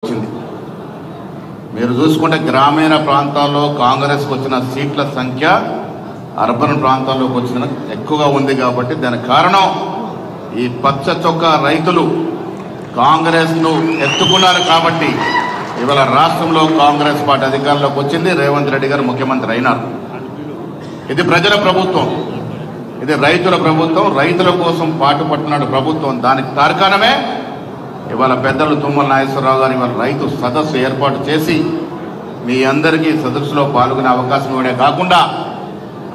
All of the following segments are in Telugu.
వచ్చింది. మీరు చూసుకుంటే గ్రామీణ ప్రాంతాల్లో కాంగ్రెస్కి వచ్చిన సీట్ల సంఖ్య అర్బన్ ప్రాంతాల్లోకి వచ్చిన ఎక్కువగా ఉంది. కాబట్టి దానికి కారణం ఈ పచ్చ చొక్కా రైతులు కాంగ్రెస్ను ఎత్తుకున్నారు. కాబట్టి ఇవాళ రాష్ట్రంలో కాంగ్రెస్ పార్టీ అధికారంలోకి వచ్చింది. రేవంత్ రెడ్డి గారు ముఖ్యమంత్రి అయినారు. ఇది ప్రజల ప్రభుత్వం, ఇది రైతుల ప్రభుత్వం, రైతుల కోసం పాటుపడుతున్నాడు ప్రభుత్వం. దానికి తార్కాణమే ఇవాళ పెద్దలు తుమ్మల నాగేశ్వరరావు గారు ఇవాళ రైతు సదస్సు ఏర్పాటు చేసి మీ అందరికీ సదస్సులో పాల్గొనే అవకాశం ఇవ్వడే కాకుండా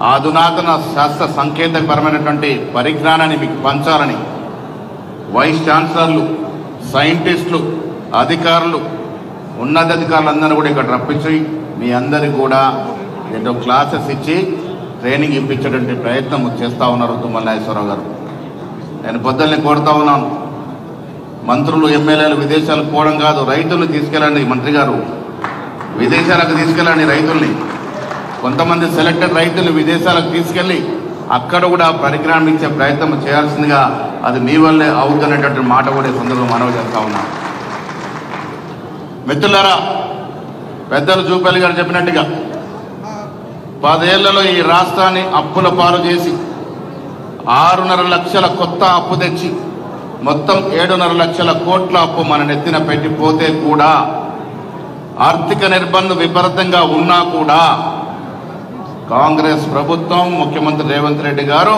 అధునాతన శాస్త్ర సంకేతపరమైనటువంటి పరిజ్ఞానాన్ని మీకు పంచాలని వైస్ ఛాన్సలర్లు, సైంటిస్టులు, అధికారులు, ఉన్నతాధికారులందరూ కూడా ఇక్కడ రప్పించి మీ అందరికీ కూడా ఏదో క్లాసెస్ ఇచ్చి ట్రైనింగ్ ఇప్పించేటువంటి ప్రయత్నం చేస్తూ ఉన్నారు తుమ్మల నాగేశ్వరరావు గారు. నేను పొద్దున్నే కోరుతా ఉన్నాను, మంత్రులు ఎమ్మెల్యేలు విదేశాలకు పోవడం కాదు, రైతుల్ని తీసుకెళ్ళండి. మంత్రి గారు విదేశాలకు తీసుకెళ్ళండి రైతుల్ని. కొంతమంది సెలెక్టెడ్ రైతులు విదేశాలకు తీసుకెళ్ళి అక్కడ కూడా పరిజ్ఞానం ఇచ్చే ప్రయత్నం చేయాల్సిందిగా అది మీ వల్లే అవుతున్నటువంటి మాట కూడా ఈ సందర్భంగా మనవి చేస్తా ఉన్నాం. మిత్రులారా, పెద్దలు జూపల్లి గారు చెప్పినట్టుగా 10 ఏళ్లలో ఈ రాష్ట్రాన్ని అప్పుల పాలు చేసి 6.5 లక్షల కొత్త అప్పు తెచ్చి మొత్తం 7.5 లక్షల కోట్ల అప్పు మన నెత్తిన పెట్టిపోతే కూడా ఆర్థిక నిర్బంధం విపరీతంగా ఉన్నా కూడా కాంగ్రెస్ ప్రభుత్వం, ముఖ్యమంత్రి రేవంత్ రెడ్డి గారు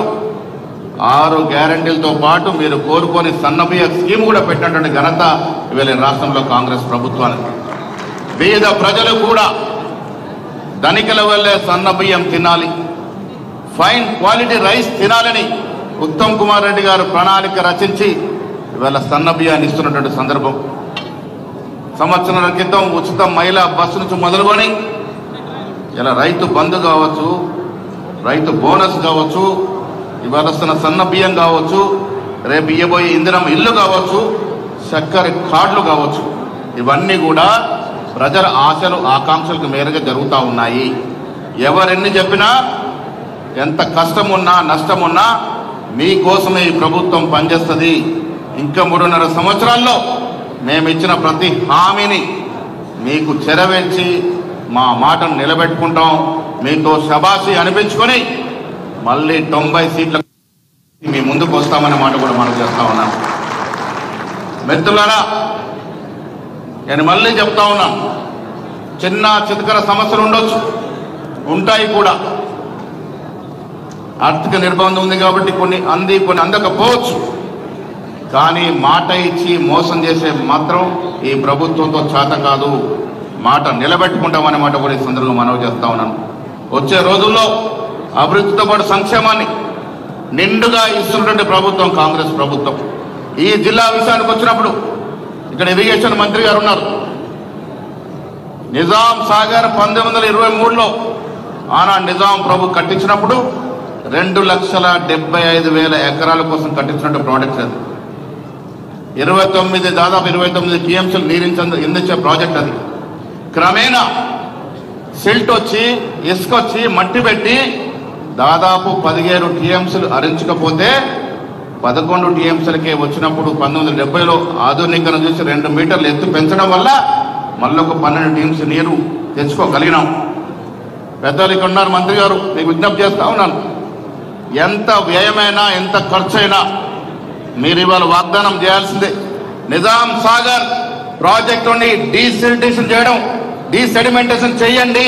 6 గ్యారంటీలతో పాటు మీరు కోరుకొని సన్నబియ్య స్కీమ్ కూడా పెట్టినటువంటి ఘనత ఇవాళ రాష్ట్రంలో కాంగ్రెస్ ప్రభుత్వానికి. పేద ప్రజలు కూడా ధనికుల వల్లే సన్నబియ్యం తినాలి, ఫైన్ క్వాలిటీ రైస్ తినాలని ఉత్తమ్ కుమార్ రెడ్డి గారు ప్రణాళిక రచించి ఇవాళ సన్నబియ్యాన్ని ఇస్తున్నటువంటి సందర్భం. సంవత్సరాల క్రితం ఉచిత మహిళా బస్సు నుంచి మొదలుకొని ఇలా రైతు బంధు కావచ్చు, రైతు బోనస్ కావచ్చు, ఇవాళ వస్తున్న సన్న బియ్యం కావచ్చు, రేపు ఇయ్యబోయే ఇందిరం ఇల్లు కావచ్చు, చక్కెర కార్డులు కావచ్చు, ఇవన్నీ కూడా ప్రజల ఆశలు ఆకాంక్షలకు మేరకు జరుగుతూ ఉన్నాయి. ఎవరెన్ని చెప్పినా, ఎంత కష్టం ఉన్నా నష్టం ఉన్నా మీకోసమే ఈ ప్రభుత్వం పనిచేస్తుంది. ఇంకా 3.5 సంవత్సరాల్లో మేము ఇచ్చిన ప్రతి హామీని మీకు చెరవేర్చి మా మాటను నిలబెట్టుకుంటాం. మీతో శబాషి అనిపించుకొని మళ్ళీ 90 సీట్ల మీ ముందుకు వస్తామనే మాట కూడా మనం చేస్తా ఉన్నాం. మిత్రులారా, నేను మళ్ళీ చెప్తా ఉన్నాను, చిన్న చితకర సమస్యలు ఉండొచ్చు, ఉంటాయి కూడా. ఆర్థిక నిర్బంధం ఉంది కాబట్టి కొన్ని అందకపోవచ్చు. కానీ మాట ఇచ్చి మోసం చేసే మాత్రం ఈ ప్రభుత్వంతో చేత కాదు. మాట నిలబెట్టుకుంటామనే మాట కూడా ఈ సందర్భంగా మనవి చేస్తా ఉన్నాను. వచ్చే రోజుల్లో అభివృద్ధితో పాటు సంక్షేమాన్ని నిండుగా ఇస్తున్నటువంటి ప్రభుత్వం కాంగ్రెస్ ప్రభుత్వం. ఈ జిల్లా విషయానికి వచ్చినప్పుడు ఇక్కడ ఇరిగేషన్ మంత్రి గారు ఉన్నారు. నిజాం సాగర్ 1923లో ఆనాడు నిజాం ప్రభు కట్టించినప్పుడు 2,75,000 ఎకరాల కోసం కట్టించినట్టు ప్రాజెక్ట్ అది. దాదాపు 29 టీఎంసీలు నీరించే ప్రాజెక్ట్ అది. క్రమేణా సిల్ట్ వచ్చి, ఇసుక వచ్చి, మట్టి పెట్టి దాదాపు 17 టీఎంసీలు అరించకపోతే 11 టీఎంసీలకే వచ్చినప్పుడు 1970లో ఆధునీకరణ చూసి 2 మీటర్లు ఎత్తు పెంచడం వల్ల మళ్ళీ ఒక 12 టీఎంసీ నీరు తెచ్చుకోగలిగినాం. పెద్దలు ఇక్కడ ఉన్నారు, మంత్రి గారు, మీకు విజ్ఞప్తి చేస్తా ఉన్నాను, ఎంత వ్యయమైనా ఎంత ఖర్చు అయినా మీరు ఇవాళ వాగ్దానం చేయాల్సిందే. నిజాం సాగర్ ప్రాజెక్టుని డీసెడిమెంటేషన్ చేయండి.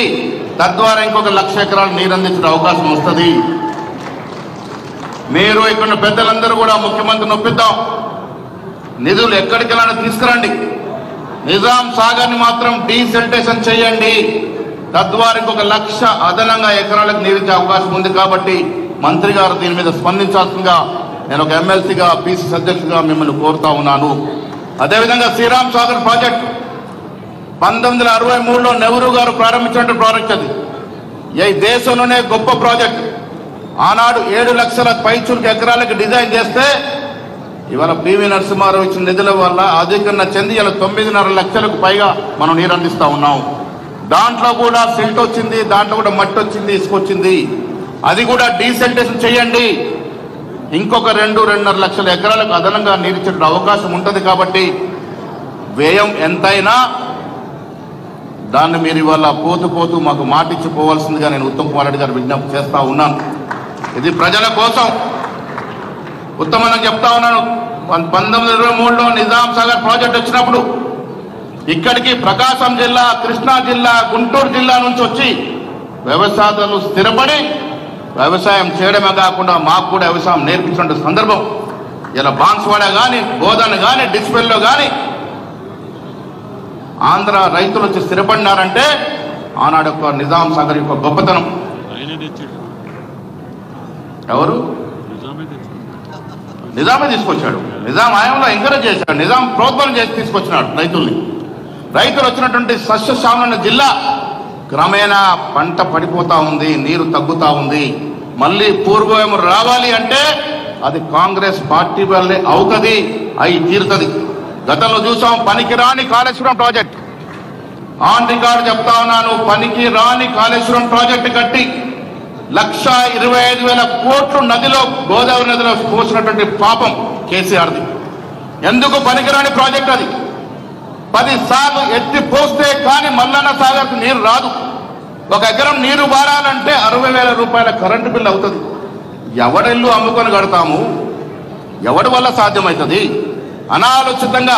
తద్వారా ఇంకొక 1,00,000 ఎకరాలు నీరు అందించే అవకాశం వస్తుంది. మీరు ఇక్కడ పెద్దలందరూ కూడా ముఖ్యమంత్రిని ఒప్పిద్దాం, నిధులు ఎక్కడికెళ్ళానో తీసుకురండి, నిజాం సాగర్ని మాత్రం డీసెడిమెంటేషన్ చేయండి. తద్వారా ఇంకొక 1,00,000 అదనంగా ఎకరాలకు నీరించే అవకాశం ఉంది. కాబట్టి మంత్రి గారు దీని మీద స్పందించాల్సిందిగా నేను ఒక ఎమ్మెల్సీగా, పీసీసీ అధ్యక్షుడిగా మిమ్మల్ని కోరుతా ఉన్నాను. అదేవిధంగా శ్రీరామ్ సాగర్ ప్రాజెక్ట్ 1963లో నెహ్రూ గారు ప్రారంభించిన ప్రాజెక్ట్ అది. ఈ దేశంలోనే గొప్ప ప్రాజెక్ట్. ఆనాడు 7 లక్షల పైచులకు ఎకరాలకు డిజైన్ చేస్తే ఇవాళ పివి నరసింహారావు ఇచ్చిన నిధుల వల్ల అధికరణ చెంది ఇలా 9.5 లక్షలకు పైగా మనం నీరు అందిస్తా ఉన్నాం. దాంట్లో కూడా సిల్ట్ వచ్చింది, దాంట్లో కూడా మట్టి వచ్చింది, ఇసుక వచ్చింది. అది కూడా డీసెల్టేషన్ చేయండి. ఇంకొక 2-2.5 లక్షల ఎకరాలకు అదనంగా నీరిచ్చే అవకాశం ఉంటుంది. కాబట్టి వ్యయం ఎంతైనా దాన్ని మీరు ఇవాళ పోతూ పోతూ మాకు మాటిచ్చి పోవాల్సిందిగా నేను ఉత్తమ్ కుమార్ రెడ్డి గారు విజ్ఞప్తి చేస్తా ఉన్నాను. ఇది ప్రజల కోసం ఉత్తమని చెప్తా ఉన్నాను. 1923లో నిజాం సాగర్ ప్రాజెక్ట్ వచ్చినప్పుడు ఇక్కడికి ప్రకాశం జిల్లా, కృష్ణా జిల్లా, గుంటూరు జిల్లా నుంచి వచ్చి వ్యవసాయాలు స్థిరపడి వ్యవసాయం చేయడమే కాకుండా మాకు కూడా వ్యవసాయం నేర్పించిన సందర్భం ఇలా బాన్స్వాడ కానీ, బోధన్ కానీ, డిస్పెల్లో కానీ ఆంధ్ర రైతులు వచ్చి స్థిరపడినారంటే ఆనాడు యొక్క నిజాం సాగర్ యొక్క గొప్పతనం. ఎవరు? నిజామే తీసుకొచ్చాడు. నిజాం ఆయంలో ఎంకరేజ్ చేశాడు. నిజాం ప్రోత్సాహం చేసి తీసుకొచ్చినాడు రైతుల్ని. రైతులు వచ్చినటువంటి సస్యశ్యామల జిల్లా క్రమేణా పంట పడిపోతా ఉంది, నీరు తగ్గుతా ఉంది. మళ్ళీ పూర్వం రావాలి అంటే అది కాంగ్రెస్ పార్టీ వల్లే అవుతుంది, అయి తీరుతుంది. గతంలో చూసాం పనికిరాని కాళేశ్వరం ప్రాజెక్ట్. ఆన్ రికార్డు చెప్తా ఉన్నాను, పనికి రాని కాళేశ్వరం ప్రాజెక్టు కట్టి 1,25,000 కోట్లు నదిలో, గోదావరి నదిలో పోసినటువంటి పాపం కేసీఆర్ది. ఎందుకు పనికిరాని ప్రాజెక్ట్ అది? 10 సార్లు ఎత్తి పోస్తే కానీ మల్లన్న సాగర్కు నీరు రాదు. 1 ఎకరం నీరు బారాలంటే 60,000 రూపాయల కరెంటు బిల్లు అవుతుంది. ఎవడెల్లు అమ్ముకొని కడతాము? ఎవడి వల్ల సాధ్యమవుతుంది? అనాలోచితంగా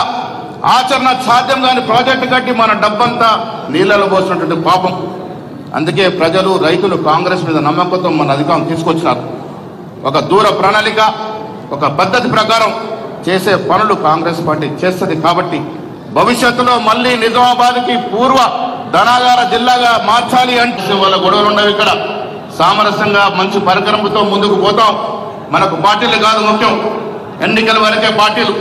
ఆచరణ సాధ్యం కాని ప్రాజెక్టు కట్టి మన డబ్బంతా నీళ్ళలో పోసినటువంటి పాపం. అందుకే ప్రజలు, రైతులు కాంగ్రెస్ మీద నమ్మకంతో మన అధికారం తీసుకొచ్చినారు. ఒక దూర ప్రణాళిక, ఒక పద్ధతి ప్రకారం చేసే పనులు కాంగ్రెస్ పార్టీ చేస్తుంది. కాబట్టి భవిష్యత్తులో మళ్ళీ నిజామాబాద్కి పూర్వ ధనాగార జిల్లాగా మార్చాలి అంటే వాళ్ళ గొడవలు ఉండవు. ఇక్కడ సామరస్యంగా మంచి పరికరంతో ముందుకు పోతాం. మనకు పార్టీలు కాదు ముఖ్యం, ఎన్నికల వరకే పార్టీలు.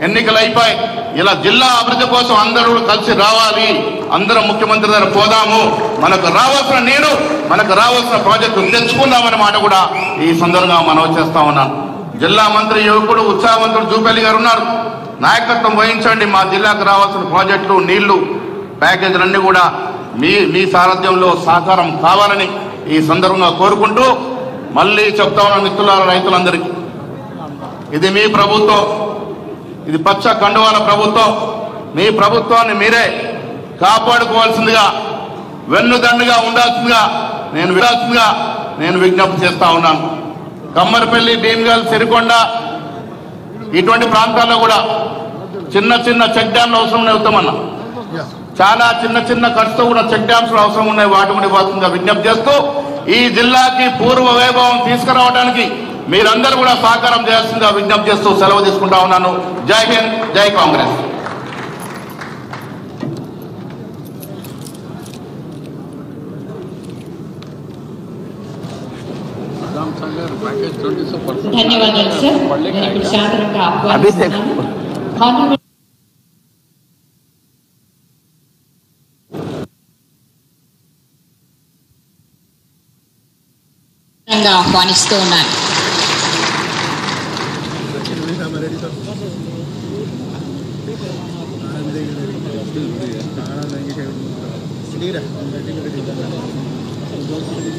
ఎన్నికలు అయిపోయి ఇలా జిల్లా అభివృద్ధి కోసం అందరూ కలిసి రావాలి, అందరం ముఖ్యమంత్రి దగ్గర పోదాము, మనకు రావాల్సిన నీరు, మనకు రావాల్సిన ప్రాజెక్టు తెచ్చుకుందామనే మాట కూడా ఈ సందర్భంగా మనం చేస్తా ఉన్నాను. జిల్లా మంత్రి యువకుడు, ఉత్సాహవంతుడు జూపల్లి గారు ఉన్నారు. నాయకత్వం వహించండి. మా జిల్లాకు రావాల్సిన ప్రాజెక్టులు, నీళ్లు, ప్యాకేజీలన్నీ కూడా మీ సారథ్యంలో సహకారం కావాలని ఈ సందర్భంగా కోరుకుంటూ మళ్ళీ చెప్తా ఉన్న మిత్రులారా, రైతులందరికీ ఇది మీ ప్రభుత్వం, ఇది పచ్చ కండువాల ప్రభుత్వం. మీ ప్రభుత్వాన్ని మీరే కాపాడుకోవాల్సిందిగా, వెన్నుదండుగా ఉండాల్సిందిగా నేను విజ్ఞప్తి చేస్తా ఉన్నాను. కమ్మరిపల్లి, భీమ్గల్, సిరికొండ ఇటువంటి ప్రాంతాల్లో కూడా చిన్న చిన్న చెక్ డ్యాంలు అవసరం ఉన్నాయి. ఉత్తమన్న చాలా చిన్న చిన్న ఖర్చుతో కూడా చెక్ డ్యామ్స్ అవసరం ఉన్నాయి. వాటి కూడా ఇవ్వాల్సిందిగా విజ్ఞప్తి చేస్తూ ఈ జిల్లాకి పూర్వ వైభవం తీసుకురావడానికి మీరందరూ కూడా సహకారం చేయాల్సిందిగా విజ్ఞప్తి చేస్తూ సెలవు తీసుకుంటా ఉన్నాను. జై హింద్, జై కాంగ్రెస్. ధన్యవాదాలు సార్. నేను ఇప్పుడు శాంతరంగా ఆహ్వానిస్తున్నాను. ఆహ్వానిస్తూ ఉన్నాను.